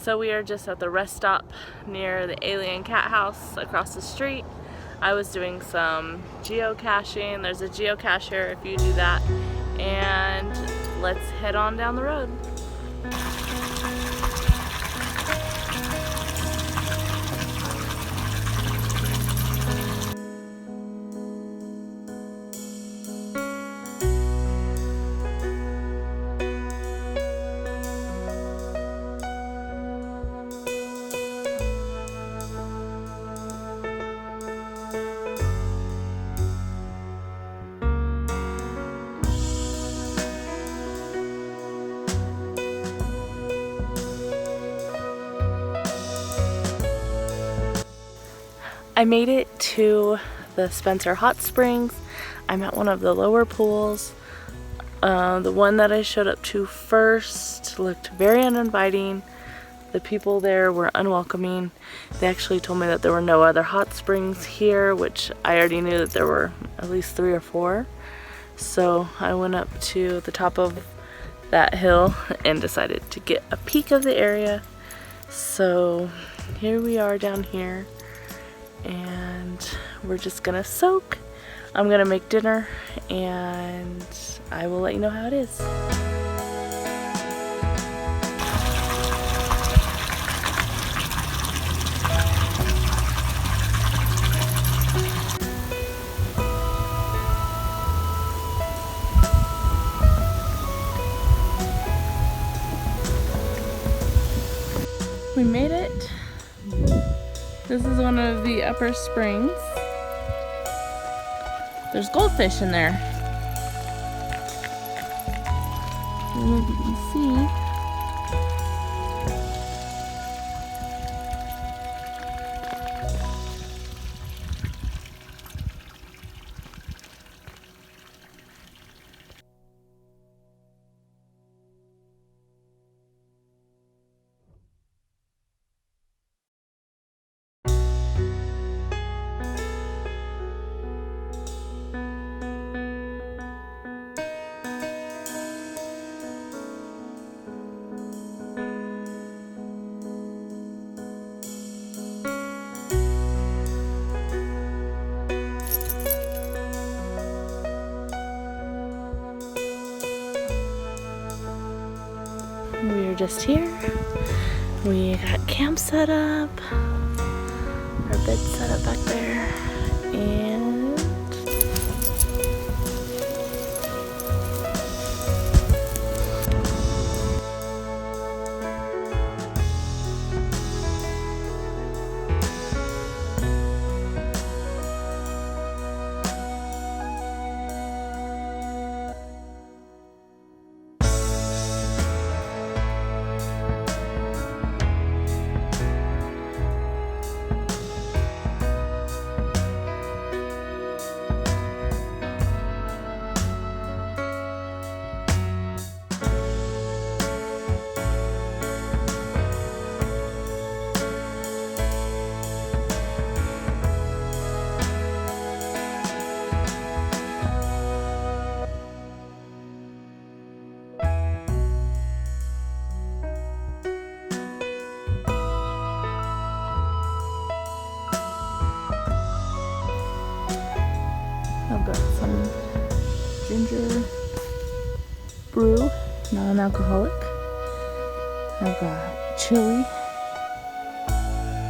So we are just at the rest stop near the alien cat house across the street. I was doing some geocaching. There's a geocache here if you do that. And let's head on down the road. I made it to the Spencer Hot Springs. I'm at one of the lower pools. The one that I showed up to first looked very uninviting. The people there were unwelcoming. They actually told me that there were no other hot springs here, which I already knew that there were at least 3 or 4. So I went up to the top of that hill and decided to get a peek of the area. So here we are down here. And we're just gonna soak. I'm gonna make dinner and I will let you know how it is. We made it. This is one of the upper springs. There's goldfish in there. I don't know if you can see. We're just here. We got camp set up. Our bed set up back there. And I've got some ginger brew, non-alcoholic. I've got chili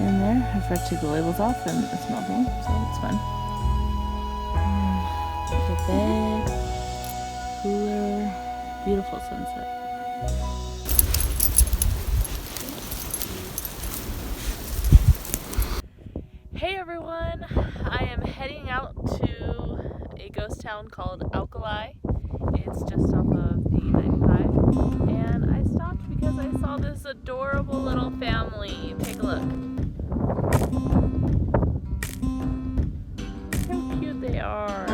in there. I forgot to take the labels off and it's melting, so it's fine. The bed, cooler, beautiful sunset. Hey everyone, I am heading out to a ghost town called Alkali. It's just off of the 95, and I stopped because I saw this adorable little family. Take a look. How cute they are.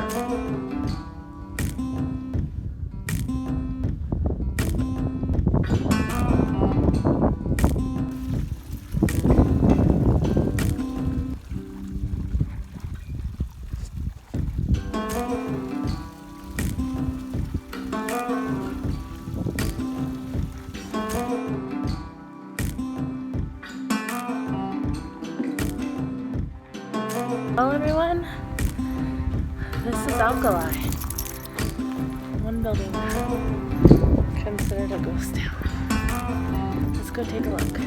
Well, everyone, this is Alkali. One building considered a ghost town. Let's go take a look.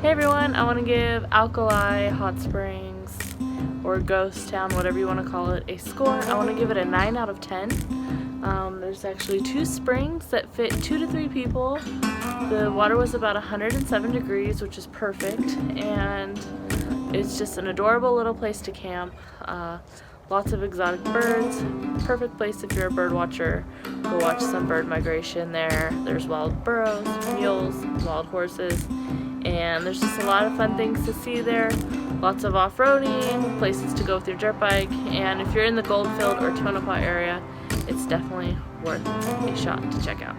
Hey everyone, I want to give Alkali Hot Springs, or Ghost Town, whatever you want to call it, a score. I want to give it a 9 out of 10. There's actually 2 springs that fit 2 to 3 people. The water was about 107 degrees, which is perfect, and it's just an adorable little place to camp. Lots of exotic birds, perfect place if you're a bird watcher. Go watch some bird migration there. There's wild burros, mules, wild horses, and there's just a lot of fun things to see there. Lots of off-roading, places to go with your dirt bike, and if you're in the Goldfield or Tonopah area, it's definitely worth a shot to check out.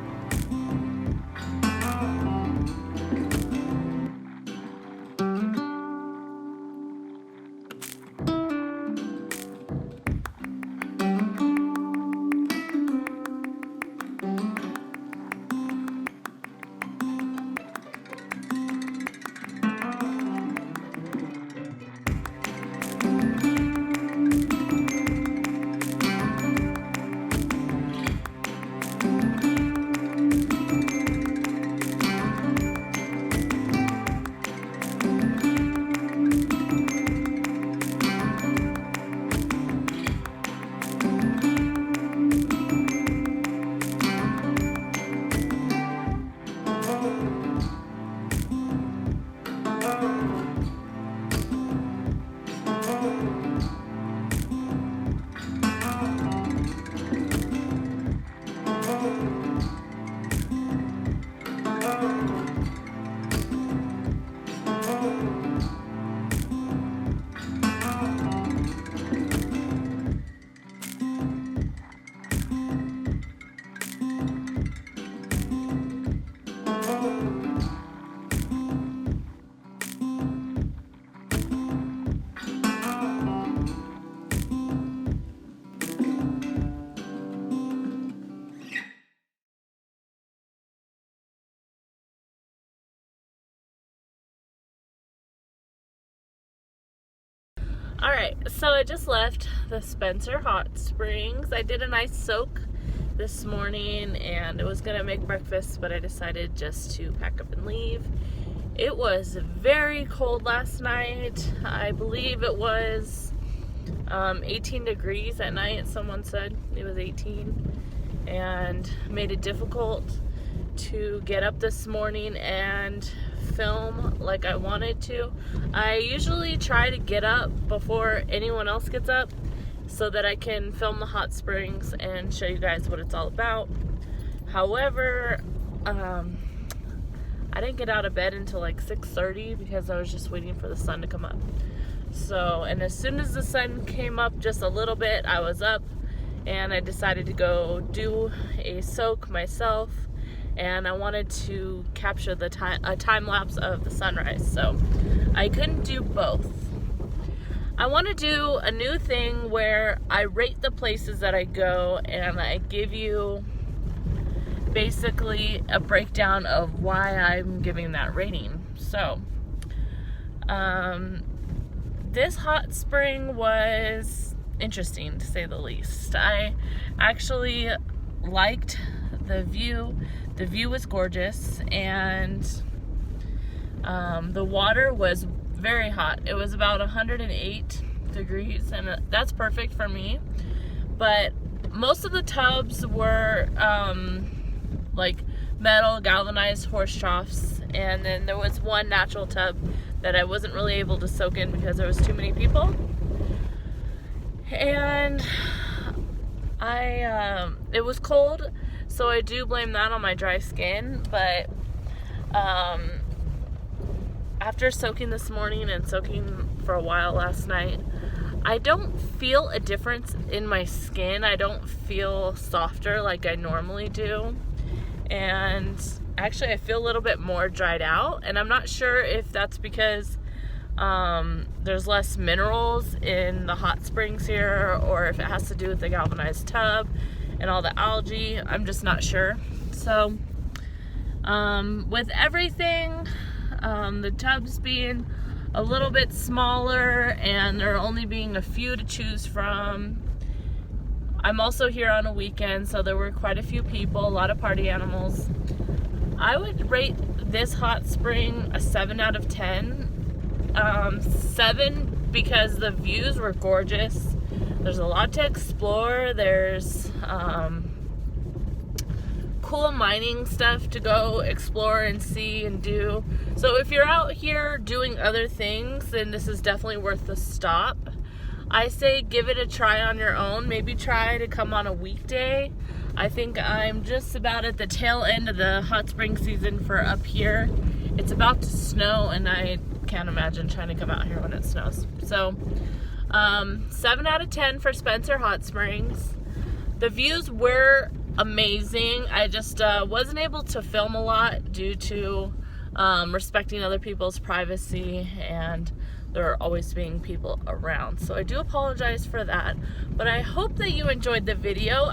Alright, so I just left the Spencer Hot Springs. I did a nice soak this morning and I was gonna make breakfast, but I decided just to pack up and leave. It was very cold last night. I believe it was 18 degrees at night. Someone said it was 18, and made it difficult to get up this morning and film like I wanted to. I usually try to get up before anyone else gets up so that I can film the hot springs and show you guys what it's all about. However, I didn't get out of bed until like 6:30 because I was just waiting for the sun to come up. So, and as soon as the sun came up just a little bit, I was up and I decided to go do a soak myself and I wanted to capture the time lapse of the sunrise, so I couldn't do both. I want to do a new thing where I rate the places that I go, and I give you basically a breakdown of why I'm giving that rating. So this hot spring was interesting, to say the least. I actually liked the view. The view was gorgeous, and the water was very hot. It was about 108 degrees, and that's perfect for me. But most of the tubs were like metal galvanized horse troughs, and then there was one natural tub that I wasn't really able to soak in because there was too many people. And it was cold, so I do blame that on my dry skin. But after soaking this morning and soaking for a while last night, I don't feel a difference in my skin. I don't feel softer like I normally do. And actually I feel a little bit more dried out, and I'm not sure if that's because there's less minerals in the hot springs here, or if it has to do with the galvanized tub and all the algae. I'm just not sure. So with everything, the tubs being a little bit smaller and there only being a few to choose from, I'm also here on a weekend, so there were quite a few people, a lot of party animals. I would rate this hot spring a 7 out of 10. 7 because the views were gorgeous. There's a lot to explore. There's cool mining stuff to go explore and see and do. So if you're out here doing other things, then this is definitely worth the stop. I say give it a try on your own. Maybe try to come on a weekday. I think I'm just about at the tail end of the hot spring season for up here. It's about to snow, and I can't imagine trying to come out here when it snows. So 7 out of 10 for Spencer Hot Springs. The views were amazing. I just wasn't able to film a lot due to respecting other people's privacy, and there are always being people around. So I do apologize for that, but I hope that you enjoyed the video.